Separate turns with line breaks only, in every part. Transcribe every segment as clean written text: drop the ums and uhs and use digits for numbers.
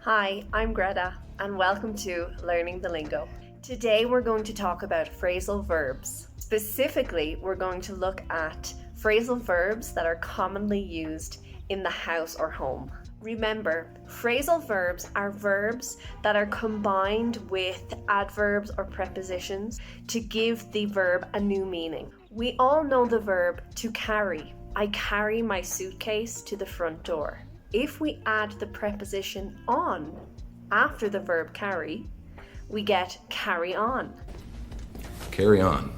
Hi, I'm Greta, and welcome to Learning the Lingo. Today we're going to talk about phrasal verbs. Specifically, we're going to look at phrasal verbs that are commonly used in the house or home. Remember, phrasal verbs are verbs that are combined with adverbs or prepositions to give the verb a new meaning. We all know the verb to carry. I carry my suitcase to the front door. If we add the preposition on after the verb carry, we get carry on.
Carry on.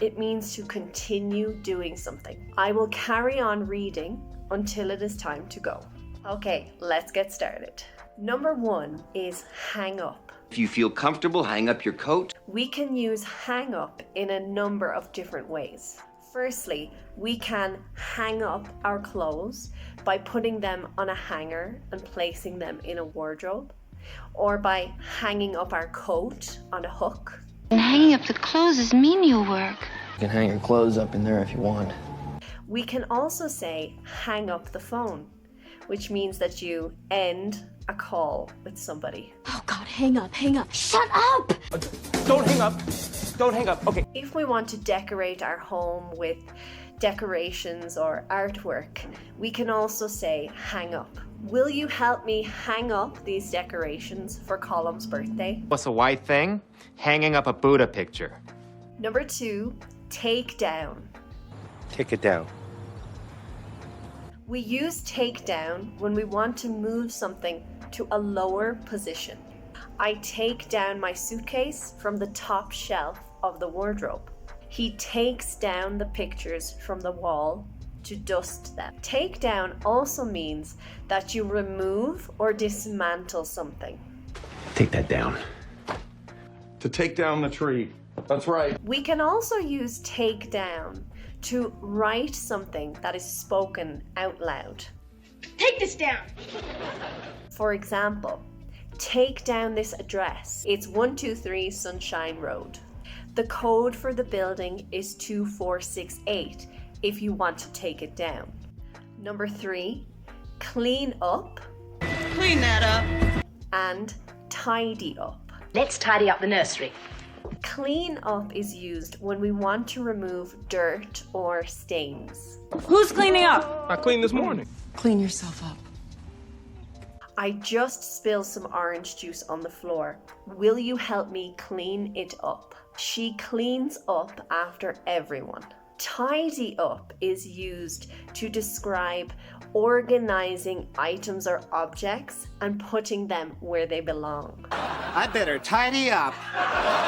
It means to continue doing something. I will carry on reading until it is time to go. Okay, let's get started. Number 1 is hang up.
If you feel comfortable, hang up your coat.
We can use hang up in a number of different ways. Firstly, we can hang up our clothes by putting them on a hanger and placing them in a wardrobe, or by hanging up our coat on a hook.
And hanging up the clothes is menial work.
You can hang your clothes up in there if you want.
We can also say hang up the phone, which means that you end a call with somebody.
Oh God, hang up.
Shut up!
Don't hang up. Don't hang up. Okay.
If we want to decorate our home with decorations or artwork, we can also say hang up. Will you help me hang up these decorations for Colum's birthday?
What's a white thing? Hanging up a Buddha picture.
Number 2, take down.
Take it down.
We use take down when we want to move something to a lower position. I take down my suitcase from the top shelf of the wardrobe. He takes down the pictures from the wall to dust them. Take down also means that you remove or dismantle something.
Take that down.
To take down the tree. That's right.
We can also use take down to write something that is spoken out loud.
Take this down.
For example, take down this address. It's 123 Sunshine Road. The code for the building is 2468 if you want to take it down. Number 3, clean up.
Clean that up.
And tidy up.
Let's tidy up the nursery.
Clean up is used when we want to remove dirt or stains.
Who's cleaning up?
I cleaned this morning.
Clean yourself up.
I just spilled some orange juice on the floor. Will you help me clean it up? She cleans up after everyone. Tidy up is used to describe organizing items or objects and putting them where they belong.
I better tidy up.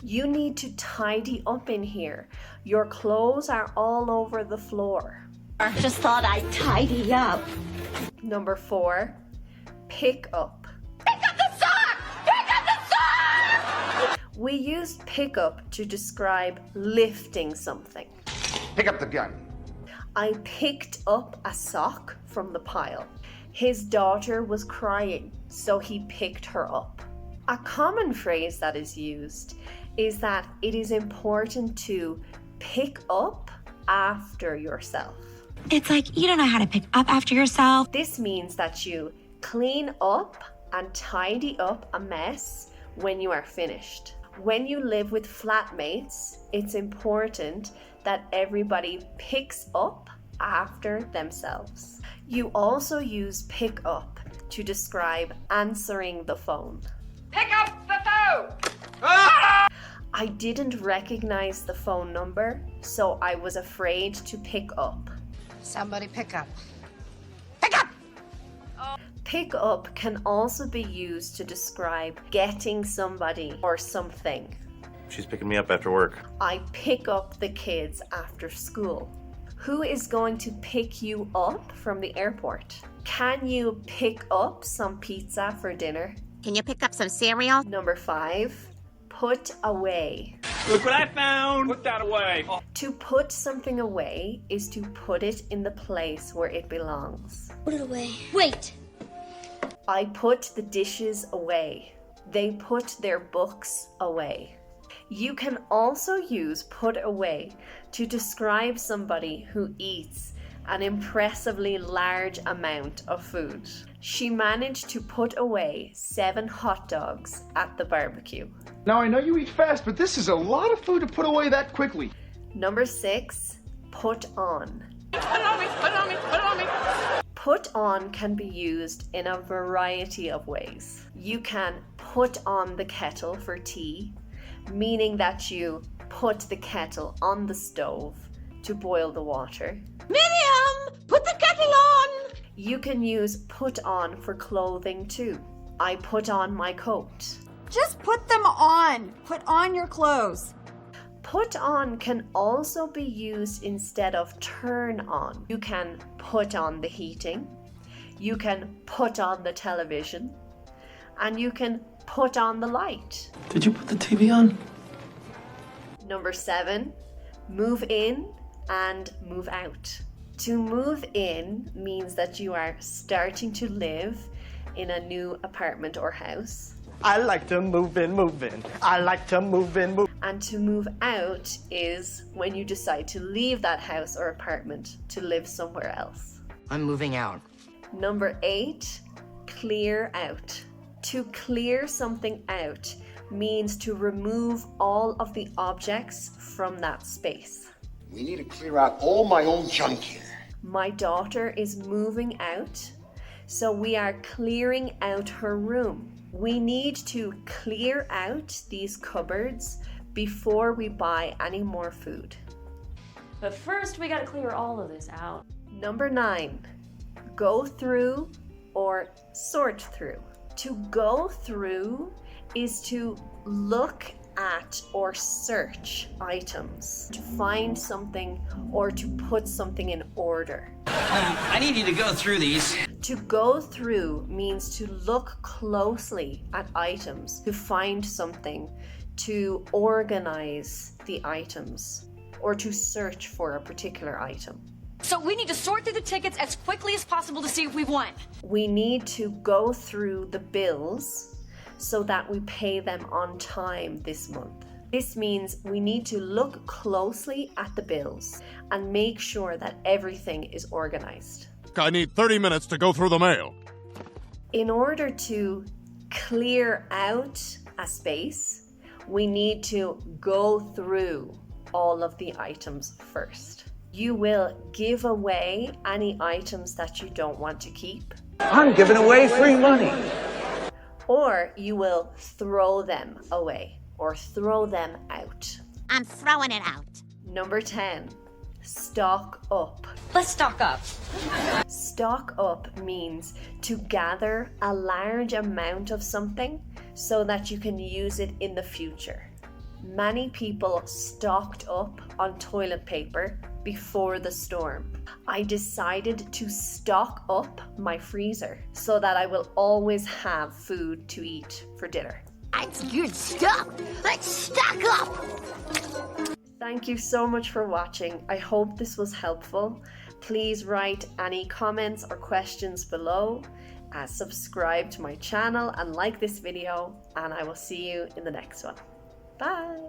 You need to tidy up in here. Your clothes are all over the floor.
I just thought I'd tidy up.
Number 4, pick up.
Pick up the sock! Pick up the sock!
We use pick up to describe lifting something.
Pick up the gun.
I picked up a sock from the pile. His daughter was crying, so he picked her up. A common phrase that is used is that it is important to pick up after yourself.
It's like you don't know how to pick up after yourself.
This means that you clean up and tidy up a mess when you are finished. When you live with flatmates, it's important that everybody picks up after themselves. You also use pick up to describe answering the phone.
Pick up the phone!
I didn't recognize the phone number, so I was afraid to pick up.
Somebody pick up.
Pick up can also be used to describe getting somebody or something.
She's picking me up after work.
I pick up the kids after school. Who is going to pick you up from the airport? Can you pick up some pizza for dinner?
Can you pick up some cereal?
Number 5, put away.
Look what I found. Put that away.
To put something away is to put it in the place where it belongs.
Put it away. Wait.
I put the dishes away. They put their books away. You can also use put away to describe somebody who eats an impressively large amount of food. She managed to put away 7 hot dogs at the barbecue.
Now, I know you eat fast, but this is a lot of food to put away that quickly.
Number 6, put on.
Put it on me, put it on me, put it on me.
Put on can be used in a variety of ways. You can put on the kettle for tea, meaning that you put the kettle on the stove to boil the water.
Miriam, put the kettle on.
You can use put on for clothing too. I put on my coat.
Just put them on. Put on your clothes.
Put on can also be used instead of turn on. You can put on the heating, you can put on the television, and you can put on the light.
Did you put the TV on?
Number 7, move in and move out. To move in means that you are starting to live in a new apartment or house.
I like to move in, move in. I like to move in, move.
And to move out is when you decide to leave that house or apartment to live somewhere else.
I'm moving out.
Number 8, clear out. To clear something out means to remove all of the objects from that space.
We need to clear out all my own junk here.
My daughter is moving out, so we are clearing out her room. We need to clear out these cupboards before we buy any more food.
But first, we gotta clear all of this out.
Number 9, go through or sort through. To go through is to look at or search items, to find something or to put something in order.
I need you to go through these.
To go through means to look closely at items, to find something, to organize the items, or to search for a particular item.
So we need to sort through the tickets as quickly as possible to see if we've won.
We need to go through the bills so that we pay them on time this month. This means we need to look closely at the bills and make sure that everything is organized.
I need 30 minutes to go through the mail.
In order to clear out a space, we need to go through all of the items first. You will give away any items that you don't want to keep.
I'm giving away free money.
Or you will throw them away or throw them out.
I'm throwing it out.
Number 10, stock up.
Let's stock up.
Stock up means to gather a large amount of something so that you can use it in the future. Many people stocked up on toilet paper before the storm. I decided to stock up my freezer so that I will always have food to eat for dinner.
That's good stuff. Let's stock up.
Thank you so much for watching. I hope this was helpful. Please write any comments or questions below. Subscribe to my channel and like this video, and I will see you in the next one. Bye!